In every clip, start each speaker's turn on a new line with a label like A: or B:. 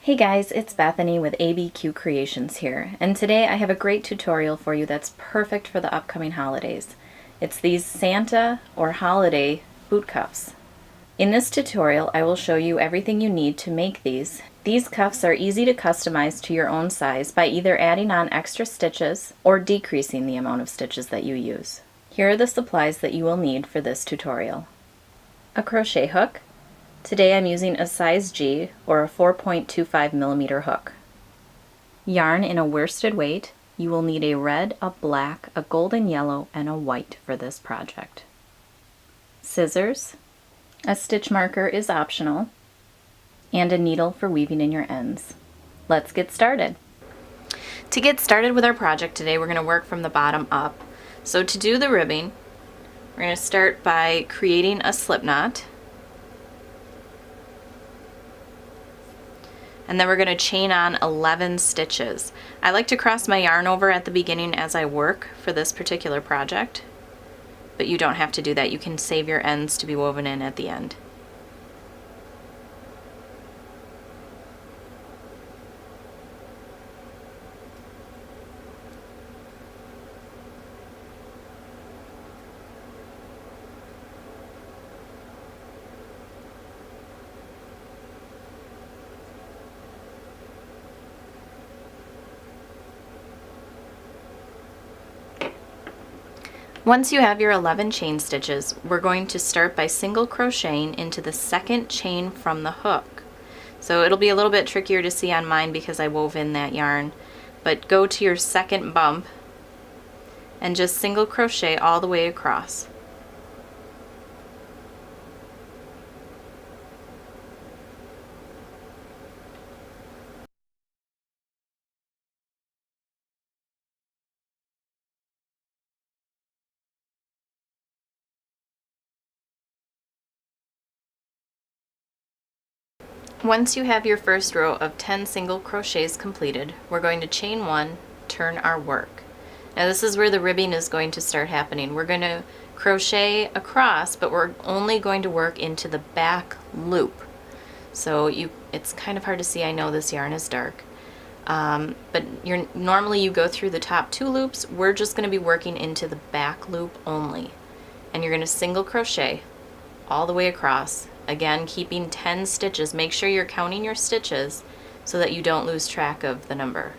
A: Hey guys, it's Bethany with ABQ Creations here, and today I have a great tutorial for you that's perfect for the upcoming holidays. It's these Santa or holiday boot cuffs. In this tutorial, I will show you everything you need to make these. These cuffs are easy to customize to your own size by either adding on extra stitches or decreasing the amount of stitches that you use. Here are the supplies that you will need for this tutorial. A crochet hook. Today I'm using a size G or a 4.25 millimeter hook. Yarn in a worsted weight. You will need a red, a black, a golden yellow, and a white for this project. Scissors. A stitch marker is optional. And a needle for weaving in your ends. Let's get started. To get started with our project today, we're going to work from the bottom up. So to do the ribbing, we're going to start by creating a slip knot. And then we're going to chain on 11 stitches. I like to cross my yarn over at the beginning as I work for this particular project, but you don't have to do that. You can save your ends to be woven in at the end. Once you have your 11 chain stitches, we're going to start by single crocheting into the second chain from the hook. So it'll be a little bit trickier to see on mine because I wove in that yarn, but go to your second bump and just single crochet all the way across. Once you have your first row of 10 single crochets completed, we're going to chain one, turn our work. Now this is where the ribbing is going to start happening. We're going to crochet across, but we're only going to work into the back loop. So it's kind of hard to see, I know this yarn is dark. But normally you go through the top 2 loops. We're just going to be working into the back loop only. And you're going to single crochet all the way across. Again, keeping 10 stitches. Make sure you're counting your stitches so that you don't lose track of the number.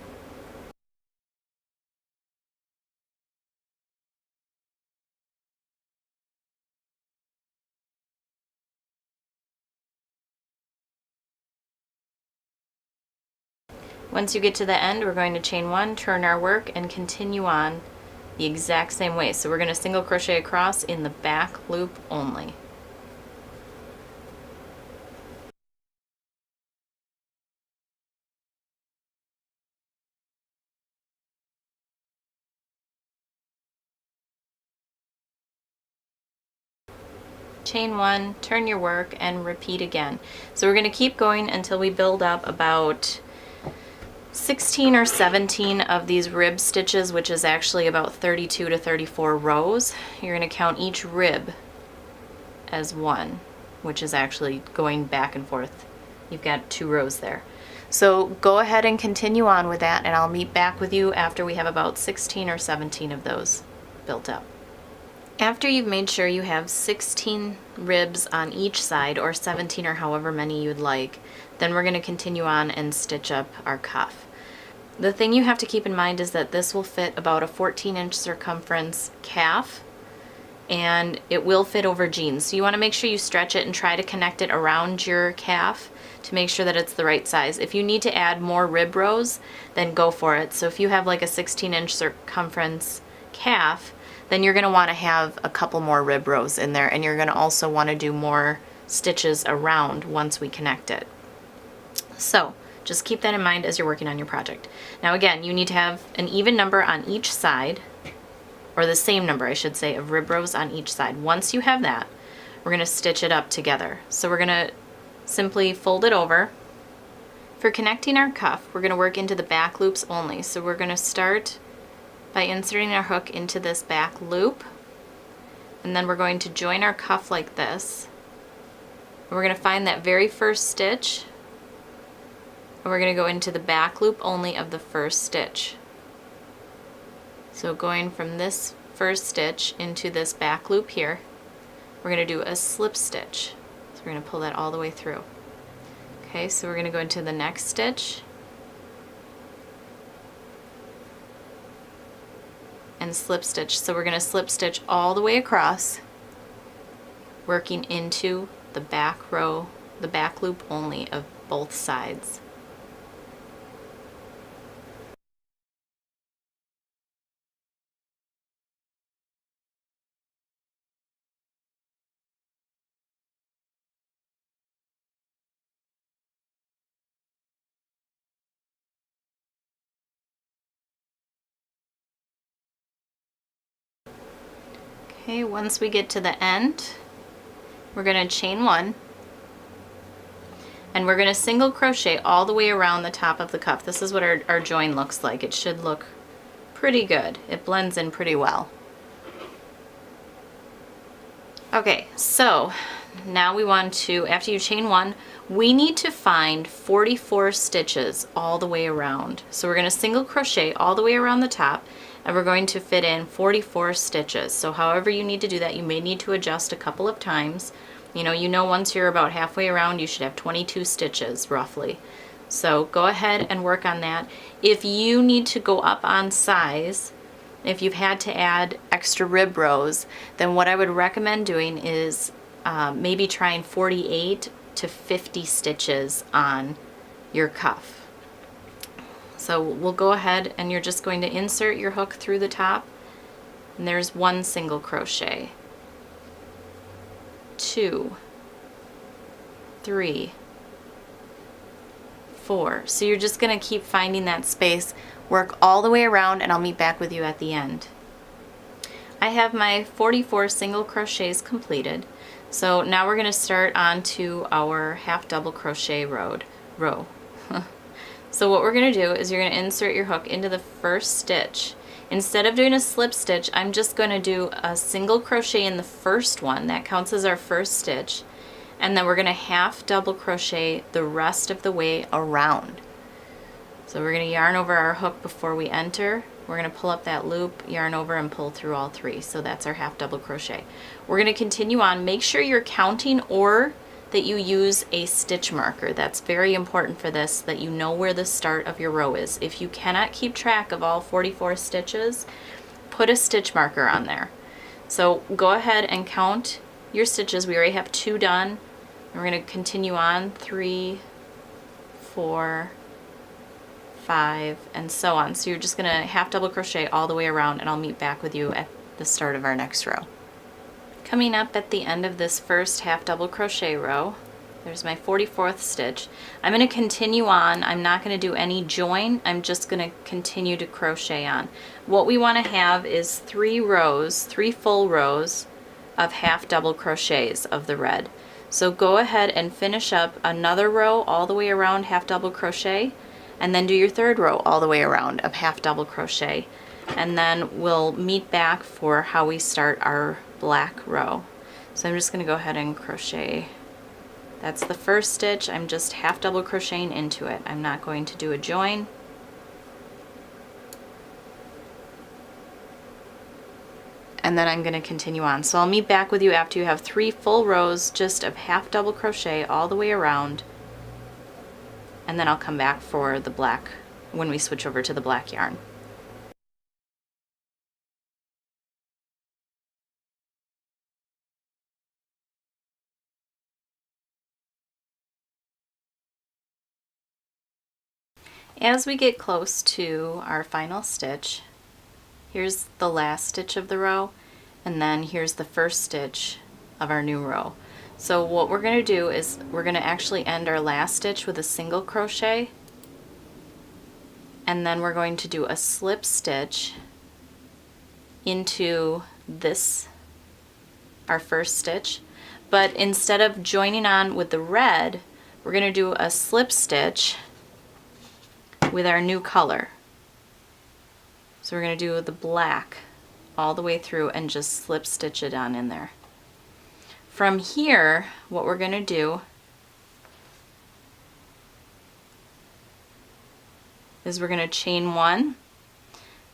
A: Once you get to the end, we're going to chain one, turn our work, and continue on the exact same way. So we're going to single crochet across in the back loop only. Chain one, turn your work, and repeat again. So we're going to keep going until we build up about 16 or 17 of these rib stitches, which is actually about 32 to 34 rows. You're going to count each rib as one, which is actually going back and forth. You've got 2 rows there. So go ahead and continue on with that, and I'll meet back with you after we have about 16 or 17 of those built up. After you've made sure you have 16 ribs on each side, or 17 or however many you'd like, then we're going to continue on and stitch up our cuff. The thing you have to keep in mind is that this will fit about a 14-inch circumference calf, and it will fit over jeans. So you want to make sure you stretch it and try to connect it around your calf to make sure that it's the right size. If you need to add more rib rows, then go for it. So if you have like a 16-inch circumference calf, then you're going to want to have a couple more rib rows in there, and you're going to also want to do more stitches around once we connect it. So just keep that in mind as you're working on your project. Now again, you need to have an even number on each side, or the same number I should say, of rib rows on each side. Once you have that, we're going to stitch it up together. So we're going to simply fold it over. For connecting our cuff, we're going to work into the back loops only. So we're going to start by inserting our hook into this back loop, and then we're going to join our cuff like this. And we're going to find that very first stitch and we're going to go into the back loop only of the first stitch. So going from this first stitch into this back loop here, we're going to do a slip stitch. So we're going to pull that all the way through. Okay, so we're going to go into the next stitch and slip stitch. So we're going to slip stitch all the way across, working into the back row, the back loop only of both sides. Okay, once we get to the end, we're going to chain one, and we're going to single crochet all the way around the top of the cuff. This is what our join looks like. It should look pretty good. It blends in pretty well. Okay, so now we want to, after you chain one, we need to find 44 stitches all the way around. So we're going to single crochet all the way around the top, and we're going to fit in 44 stitches. So however you need to do that, you may need to adjust a couple of times. You know once you're about halfway around, you should have 22 stitches roughly. So go ahead and work on that. If you need to go up on size, if you've had to add extra rib rows, then what I would recommend doing is maybe trying 48 to 50 stitches on your cuff. So we'll go ahead and you're just going to insert your hook through the top, and there's one single crochet, 2, 3, 4. So you're just going to keep finding that space, work all the way around, and I'll meet back with you at the end. I have my 44 single crochets completed. So now we're going to start on to our half double crochet row. So what we're going to do is you're going to insert your hook into the first stitch. Instead of doing a slip stitch, I'm just going to do a single crochet in the first one. That counts as our first stitch. And then we're going to half double crochet the rest of the way around. So we're going to yarn over our hook before we enter. We're going to pull up that loop, yarn over, and pull through all three. So that's our half double crochet. We're going to continue on. Make sure you're counting or that you use a stitch marker. That's very important for this, that you know where the start of your row is. If you cannot keep track of all 44 stitches, put a stitch marker on there. So go ahead and count your stitches. We already have 2 done. We're going to continue on 3, 4, 5, and so on. So you're just going to half double crochet all the way around, and I'll meet back with you at the start of our next row. Coming up at the end of this first half double crochet row, there's my 44th stitch. I'm going to continue on. I'm not going to do any join. I'm just going to continue to crochet on. What we want to have is 3 rows, 3 full rows of half double crochets of the red. So go ahead and finish up another row all the way around half double crochet, and then do your 3rd row all the way around of half double crochet, and then we'll meet back for how we start our black row. So I'm just going to go ahead and crochet. That's the first stitch. I'm just half double crocheting into it. I'm not going to do a join. And then I'm going to continue on. So I'll meet back with you after you have 3 full rows just of half double crochet all the way around, and then I'll come back for the black when we switch over to the black yarn. As we get close to our final stitch, here's the last stitch of the row, and then here's the first stitch of our new row. So what we're going to do is we're going to actually end our last stitch with a single crochet, and then we're going to do a slip stitch into this, our first stitch. But instead of joining on with the red, we're going to do a slip stitch with our new color. So we're going to do the black all the way through and just slip stitch it on in there. From here, what we're going to do is we're going to chain 1,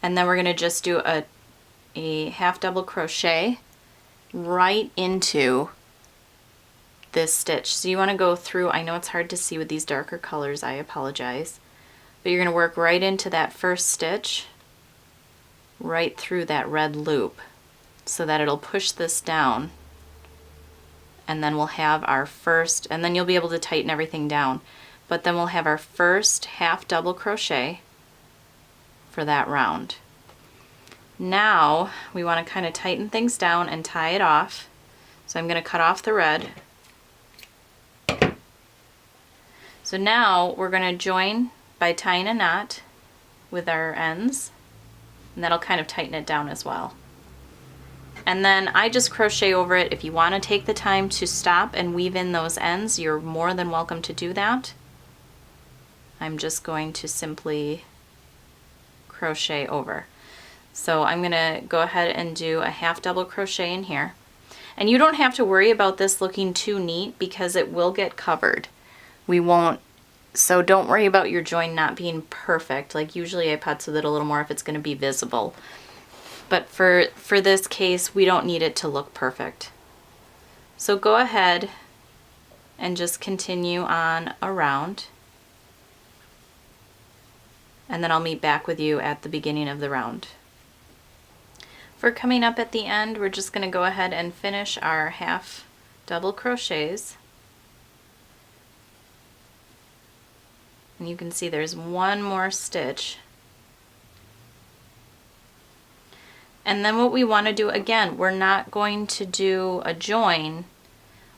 A: and then we're going to just do a half double crochet right into this stitch. So you want to go through, I know it's hard to see with these darker colors, I apologize, but you're going to work right into that first stitch, right through that red loop, so that it'll push this down, and then we'll have our first, and then you'll be able to tighten everything down, but then we'll have our first half double crochet for that round. Now we want to kind of tighten things down and tie it off. So I'm going to cut off the red. So now we're going to join by tying a knot with our ends, and that'll kind of tighten it down as well. And then I just crochet over it. If you want to take the time to stop and weave in those ends, you're more than welcome to do that. I'm just going to simply crochet over. So I'm going to go ahead and do a half double crochet in here. And you don't have to worry about this looking too neat because it will get covered. We won't, so don't worry about your join not being perfect. Like usually I putz with it a little more if it's going to be visible. But for this case, we don't need it to look perfect. So go ahead and just continue on around. And then I'll meet back with you at the beginning of the round. For coming up at the end, we're just going to go ahead and finish our half double crochets. And you can see there's one more stitch. And then what we want to do, again, we're not going to do a join,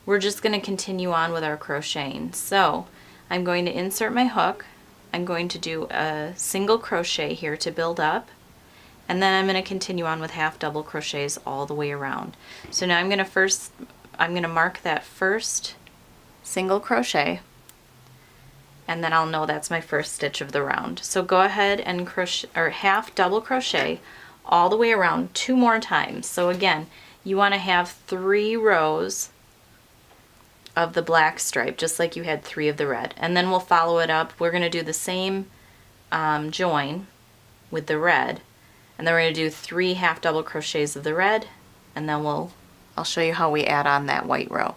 A: we're just going to continue on with our crocheting. So I'm going to insert my hook, I'm going to do a single crochet here to build up, and then I'm going to continue on with half double crochets all the way around. So now I'm going to mark that first single crochet, and then I'll know that's my first stitch of the round. So go ahead and crochet or half double crochet all the way around 2 more times. So again, you want to have 3 rows of the black stripe, just like you had 3 of the red. And then we'll follow it up. We're going to do the same join with the red, and then we're going to do 3 half double crochets of the red, and then I'll show you how we add on that white row.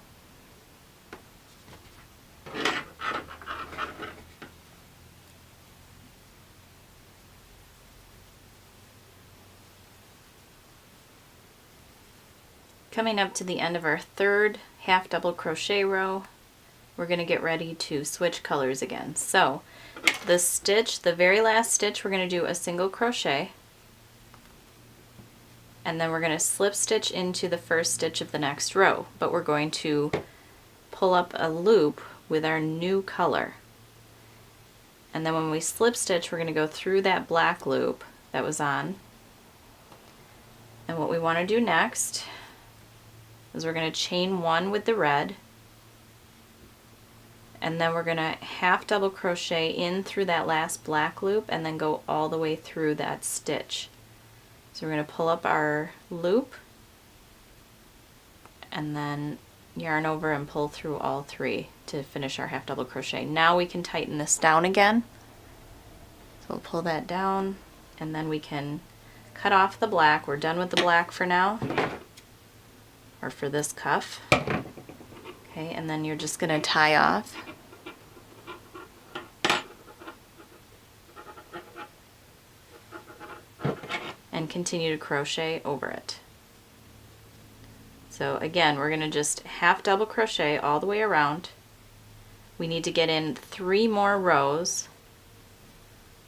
A: Coming up to the end of our 3rd half double crochet row, we're going to get ready to switch colors again. So the very last stitch, we're going to do a single crochet, and then we're going to slip stitch into the first stitch of the next row, but we're going to pull up a loop with our new color. And then when we slip stitch, we're going to go through that black loop that was on. And what we want to do next is we're going to chain 1 with the red, and then we're going to half double crochet in through that last black loop and then go all the way through that stitch. So we're going to pull up our loop and then yarn over and pull through all 3 to finish our half double crochet. Now we can tighten this down again. So we'll pull that down, and then we can cut off the black. We're done with the black for now, or for this cuff. Okay, and then you're just going to tie off. And continue to crochet over it. So again, we're going to just half double crochet all the way around. We need to get in 3 more rows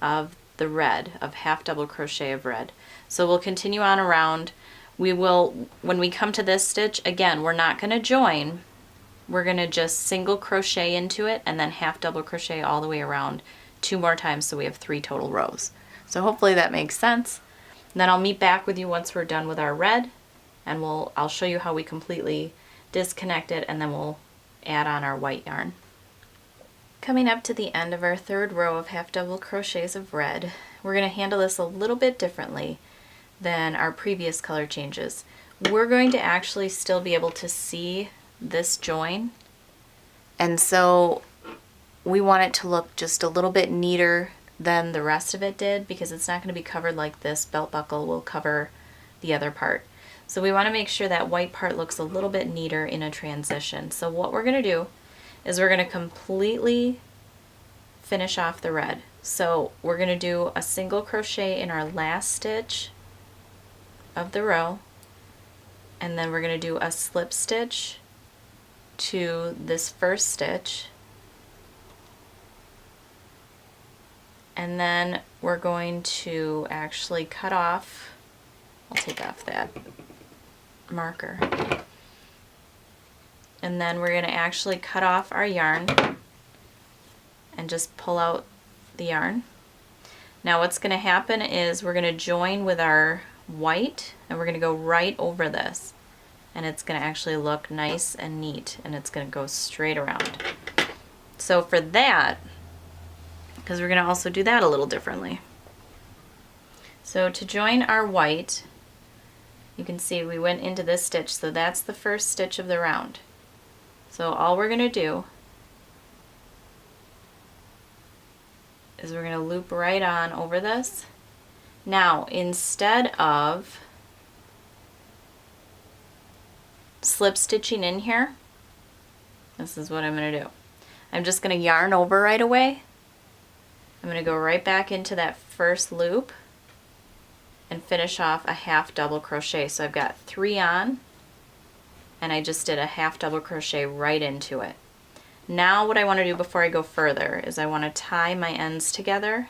A: of the red, of half double crochet of red. So we'll continue on around. We will, when we come to this stitch, again, we're not going to join. We're going to just single crochet into it and then half double crochet all the way around 2 more times, so we have 3 total rows. So hopefully that makes sense. And then I'll meet back with you once we're done with our red, and I'll show you how we completely disconnect it, and then we'll add on our white yarn. Coming up to the end of our 3rd row of half double crochets of red, we're going to handle this a little bit differently than our previous color changes. We're going to actually still be able to see this join, and so we want it to look just a little bit neater than the rest of it did, because it's not going to be covered like this belt buckle will cover the other part. So we want to make sure that white part looks a little bit neater in a transition. So what we're going to do is we're going to completely finish off the red. So we're going to do a single crochet in our last stitch of the row, and then we're going to do a slip stitch to this first stitch, and then we're going to actually cut off, I'll take off that marker, and then we're going to actually cut off our yarn and just pull out the yarn. Now what's going to happen is we're going to join with our white, and we're going to go right over this, and it's going to actually look nice and neat, and it's going to go straight around. So for that, because we're going to also do that a little differently. So to join our white, you can see we went into this stitch, so that's the first stitch of the round. So all we're going to do is we're going to loop right on over this. Now instead of slip stitching in here, this is what I'm going to do. I'm just going to yarn over right away. I'm going to go right back into that first loop and finish off a half double crochet. So I've got 3 on, and I just did a half double crochet right into it. Now what I want to do before I go further is I want to tie my ends together,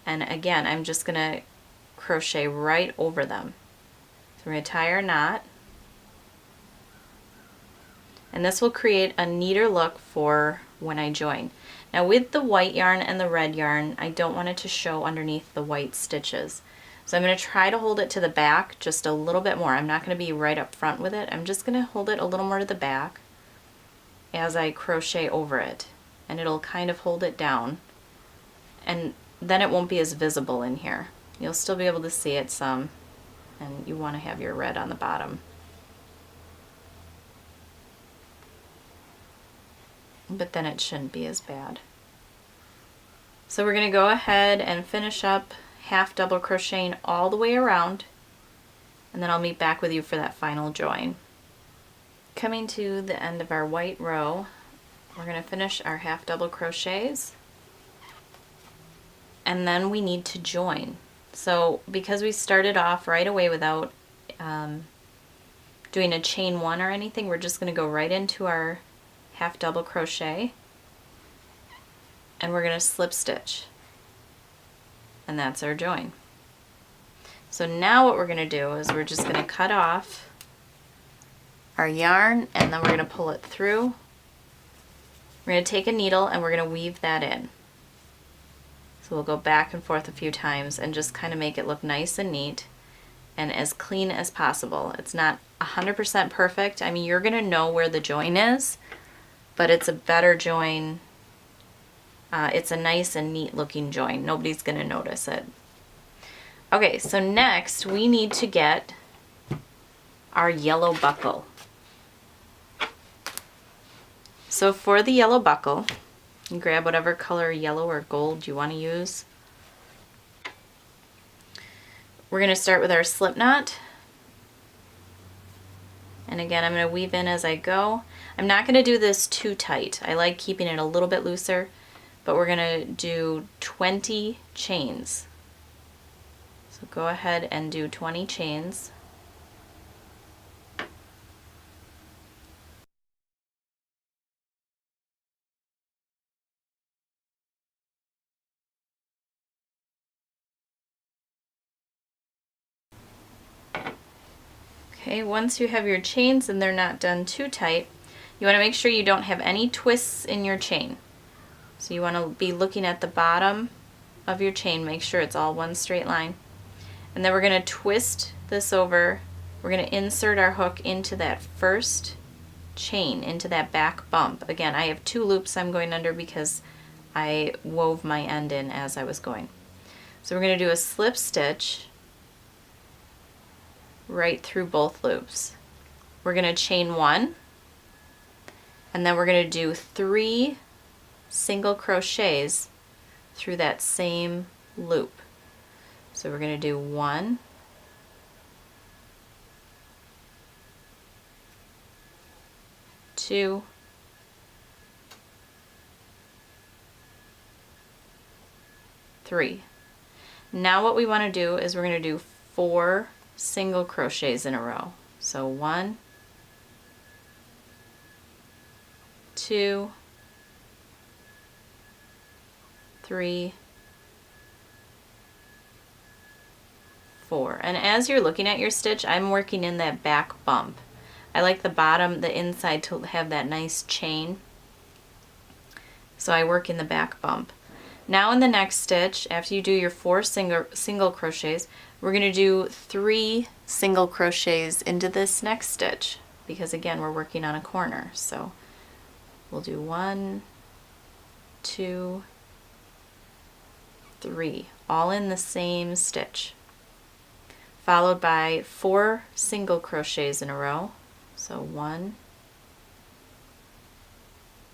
A: and again I'm just going to crochet right over them. So we're going to tie our knot, and this will create a neater look for when I join. Now with the white yarn and the red yarn, I don't want it to show underneath the white stitches. So I'm going to try to hold it to the back just a little bit more. I'm not going to be right up front with it. I'm just going to hold it a little more to the back as I crochet over it, and it'll kind of hold it down, and then it won't be as visible in here. You'll still be able to see it some, and you want to have your red on the bottom. But then it shouldn't be as bad. So we're going to go ahead and finish up half double crocheting all the way around, and then I'll meet back with you for that final join. Coming to the end of our white row, we're going to finish our half double crochets, and then we need to join. So because we started off right away without doing a chain 1 or anything, we're just going to go right into our half double crochet, and we're going to slip stitch, and that's our join. So now what we're going to do is we're just going to cut off our yarn, and then we're going to pull it through. We're going to take a needle and we're going to weave that in. So we'll go back and forth a few times and just kind of make it look nice and neat and as clean as possible. It's not 100% perfect. I mean, you're going to know where the join is, but it's a better join. It's a nice and neat looking join. Nobody's going to notice it. Okay, so next we need to get our yellow buckle. So for the yellow buckle, you grab whatever color yellow or gold you want to use. We're going to start with our slip knot. And again, I'm going to weave in as I go. I'm not going to do this too tight. I like keeping it a little bit looser, but we're going to do 20 chains. So go ahead and do 20 chains. Okay, once you have your chains and they're not done too tight, you want to make sure you don't have any twists in your chain. So you want to be looking at the bottom of your chain, make sure it's all one straight line. And then we're going to twist this over. We're going to insert our hook into that first chain, into that back bump. Again, I have 2 loops I'm going under because I wove my end in as I was going. So we're going to do a slip stitch right through both loops. We're going to chain 1, and then we're going to do 3 single crochets through that same loop. So we're going to do 1, 2, 3. Now what we want to do is we're going to do 4 single crochets in a row. So 1, 2, 3, 4. And as you're looking at your stitch, I'm working in that back bump. I like the bottom, the inside to have that nice chain. So I work in the back bump. Now in the next stitch, after you do your 4 single crochets, we're going to do 3 single crochets into this next stitch, because again we're working on a corner. So we'll do 1, 2, 3, all in the same stitch, followed by 4 single crochets in a row. So 1,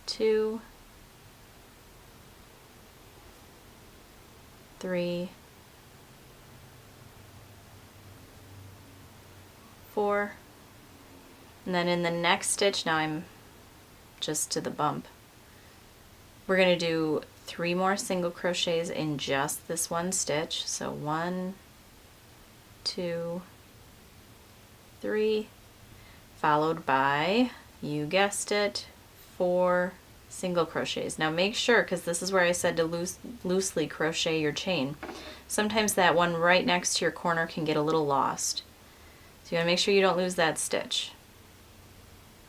A: 2, 3, 4, and then in the next stitch, now I'm just to the bump, we're going to do 3 more single crochets in just this one stitch. So 1, 2, 3, followed by, you guessed it, 4 single crochets. Now make sure, because this is where I said to loosely crochet your chain, sometimes that one right next to your corner can get a little lost. So you want to make sure you don't lose that stitch.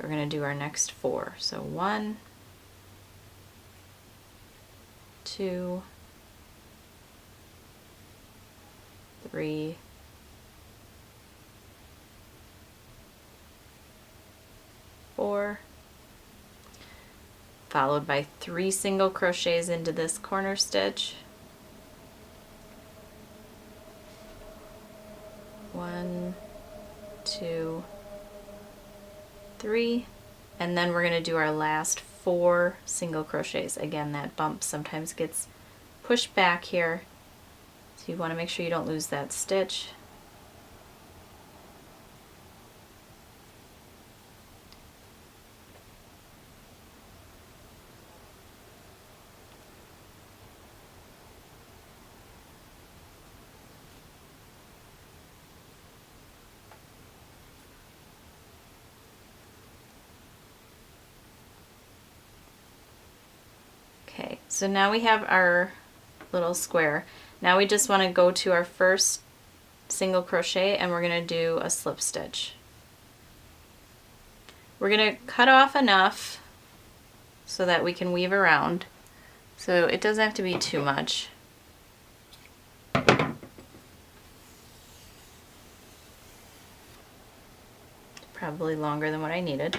A: We're going to do our next 4. So 1, 2, 3, 4, followed by 3 single crochets into this corner stitch. 1, 2, 3, and then we're going to do our last 4 single crochets. Again, that bump sometimes gets pushed back here, so you want to make sure you don't lose that stitch. Okay, so now we have our little square. Now we just want to go to our first single crochet and we're going to do a slip stitch. We're going to cut off enough so that we can weave around. So it doesn't have to be too much. Probably longer than what I needed.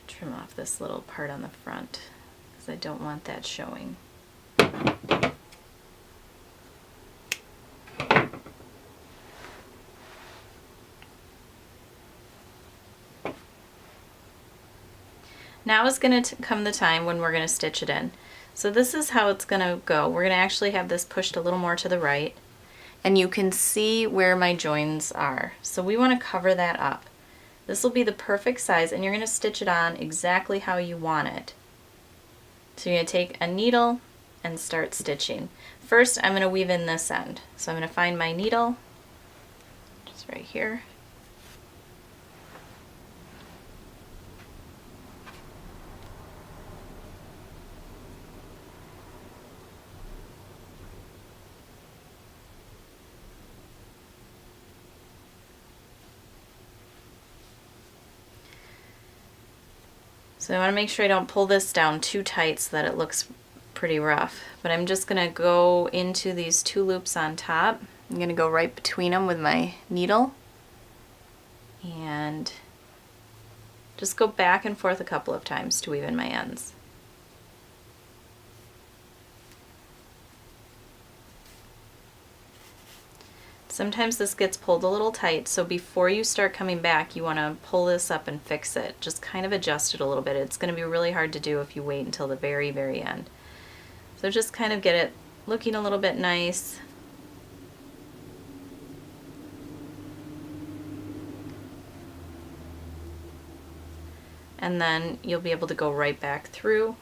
A: Trim off this little part on the front because I don't want that showing. Now is going to come the time when we're going to stitch it in. So this is how it's going to go. We're going to actually have this pushed a little more to the right, and you can see where my joins are. So we want to cover that up. This will be the perfect size, and you're going to stitch it on exactly how you want it. So you're going to take a needle and start stitching. First, I'm going to weave in this end. So I'm going to find my needle, just right here. So I want to make sure I don't pull this down too tight so that it looks pretty rough. But I'm just going to go into these 2 loops on top. I'm going to go right between them with my needle and just go back and forth a couple of times to weave in my ends. Sometimes this gets pulled a little tight, so before you start coming back, you want to pull this up and fix it. Just kind of adjust it a little bit. It's going to be really hard to do if you wait until the very, very end. So just kind of get it looking a little bit nice. And then you'll be able to go right back through.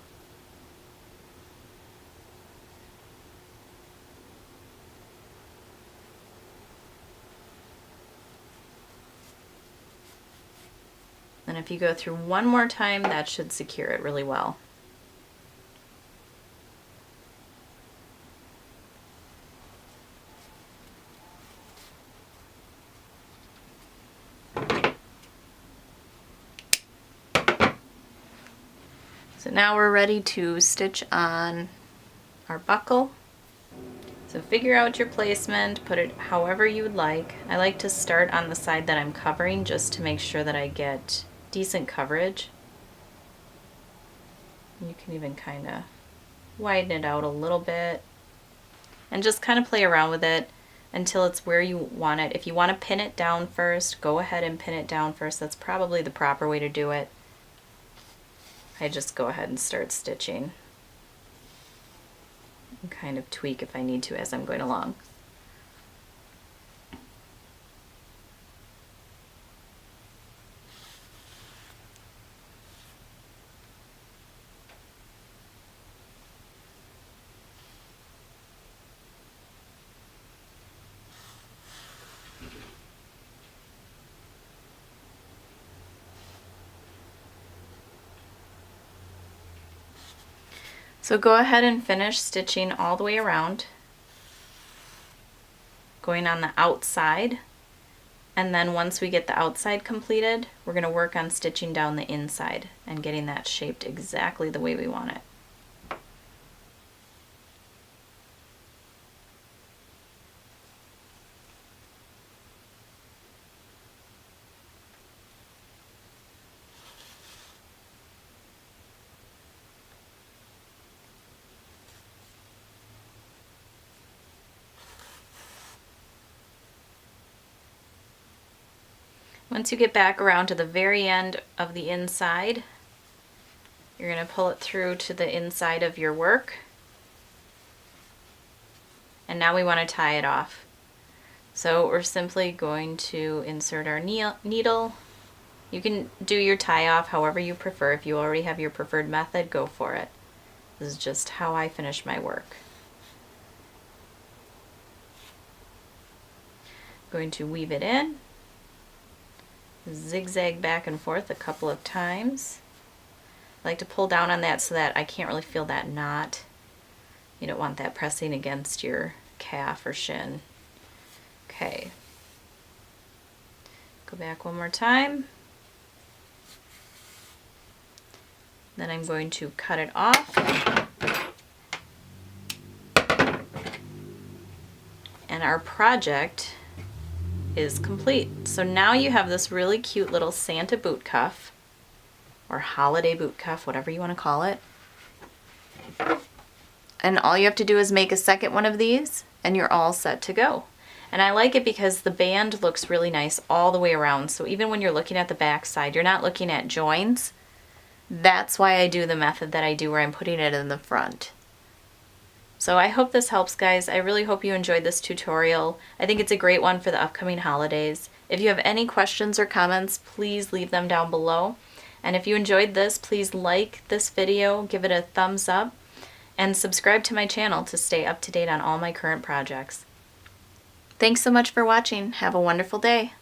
A: And if you go through one more time, that should secure it really well. So now we're ready to stitch on our buckle. So figure out your placement, put it however you would like. I like to start on the side that I'm covering just to make sure that I get decent coverage. You can even kind of widen it out a little bit and just kind of play around with it until it's where you want it. If you want to pin it down first, go ahead and pin it down first. That's probably the proper way to do it. I just go ahead and start stitching and kind of tweak if I need to as I'm going along. So go ahead and finish stitching all the way around, going on the outside, and then once we get the outside completed, we're going to work on stitching down the inside and getting that shaped exactly the way we want it. Once you get back around to the very end of the inside, you're going to pull it through to the inside of your work. And now we want to tie it off. So we're simply going to insert our needle. You can do your tie off however you prefer. If you already have your preferred method, go for it. This is just how I finish my work. Going to weave it in. Zigzag back and forth a couple of times. I like to pull down on that so that I can't really feel that knot. You don't want that pressing against your calf or shin. Okay. Go back one more time. Then I'm going to cut it off. And our project is complete. So now you have this really cute little Santa boot cuff, or holiday boot cuff, whatever you want to call it. And all you have to do is make a second one of these and you're all set to go. And I like it because the band looks really nice all the way around. So even when you're looking at the back side, you're not looking at joins. That's why I do the method that I do where I'm putting it in the front. So I hope this helps, guys. I really hope you enjoyed this tutorial. I think it's a great one for the upcoming holidays. If you have any questions or comments, please leave them down below. And if you enjoyed this, please like this video, give it a thumbs up, and subscribe to my channel to stay up to date on all my current projects. Thanks so much for watching. Have a wonderful day.